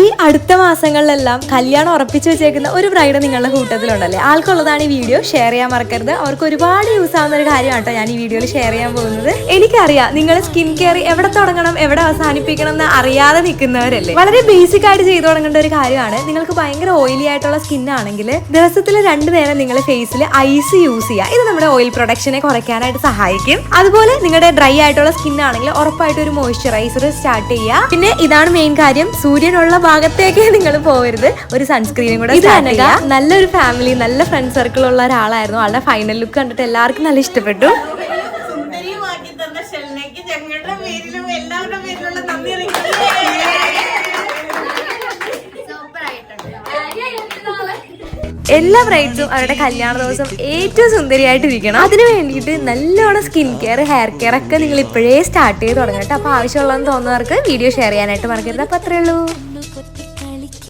ഈ അടുത്ത മാസങ്ങളിലെല്ലാം കല്യാണം ഉറപ്പിച്ചു വെച്ചേക്കുന്ന ഒരു ബ്രൈഡ് നിങ്ങളുടെ കൂട്ടത്തിലുണ്ടല്ലേ, ആൾക്കുള്ളതാണ് ഈ വീഡിയോ. ഷെയർ ചെയ്യാൻ മറക്കരുത്. അവർക്ക് ഒരുപാട് യൂസ് ആവുന്ന ഒരു കാര്യമാണ് കേട്ടോ ഞാൻ ഈ വീഡിയോയിൽ ഷെയർ ചെയ്യാൻ പോകുന്നത്. എനിക്കറിയാം നിങ്ങൾ സ്കിൻ കെയർ എവിടെ തുടങ്ങണം എവിടെ അവസാനിപ്പിക്കണം എന്ന് അറിയാതെ നിൽക്കുന്നവരല്ലേ. വളരെ ബേസിക് ആയിട്ട് ചെയ്തു തുടങ്ങേണ്ട ഒരു കാര്യമാണ്. നിങ്ങൾക്ക് ഭയങ്കര ഓയിലി ആയിട്ടുള്ള സ്കിൻ ആണെങ്കിൽ ദിവസത്തിൽ 2 നേരം നിങ്ങൾ ഫേസിൽ ഐസ് യൂസ് ചെയ്യുക. ഇത് നമ്മുടെ ഓയിൽ പ്രൊഡക്ഷനെ കുറയ്ക്കാനായിട്ട് സഹായിക്കും. അതുപോലെ നിങ്ങളുടെ ഡ്രൈ ആയിട്ടുള്ള സ്കിൻ ആണെങ്കിൽ ഉറപ്പായിട്ട് ഒരു മോയ്സ്ചറൈസർ സ്റ്റാർട്ട് ചെയ്യുക. പിന്നെ ഇതാണ് മെയിൻ കാര്യം, സൂര്യനുള്ള ഭാഗത്തേക്ക് നിങ്ങൾ പോകരുത്, ഒരു സൺസ്ക്രീനും കൂടെ. ഇത് തന്നെ നല്ലൊരു ഫാമിലി, നല്ല ഫ്രണ്ട് സർക്കിൾ ഉള്ള ഒരാളായിരുന്നു. ആളുടെ ഫൈനൽ ലുക്ക് കണ്ടിട്ട് എല്ലാവർക്കും നല്ല ഇഷ്ടപ്പെട്ടു. എല്ലാ ബ്രൈഡ്സും അവരുടെ കല്യാണ ദിവസം ഏറ്റവും സുന്ദരിയായിട്ടിരിക്കണം. അതിന് വേണ്ടിയിട്ട് നല്ലോണം സ്കിൻ കെയർ, ഹെയർ കെയർ ഒക്കെ നിങ്ങൾ ഇപ്പോഴേ സ്റ്റാർട്ട് ചെയ്ത് തുടങ്ങട്ടെ. അപ്പോൾ ആവശ്യമുള്ളതെന്ന് തോന്നുന്നവർക്ക് വീഡിയോ ഷെയർ ചെയ്യാനായിട്ട് മറക്കരുത്. അപ്പോൾ അത്രേ ഉള്ളൂ.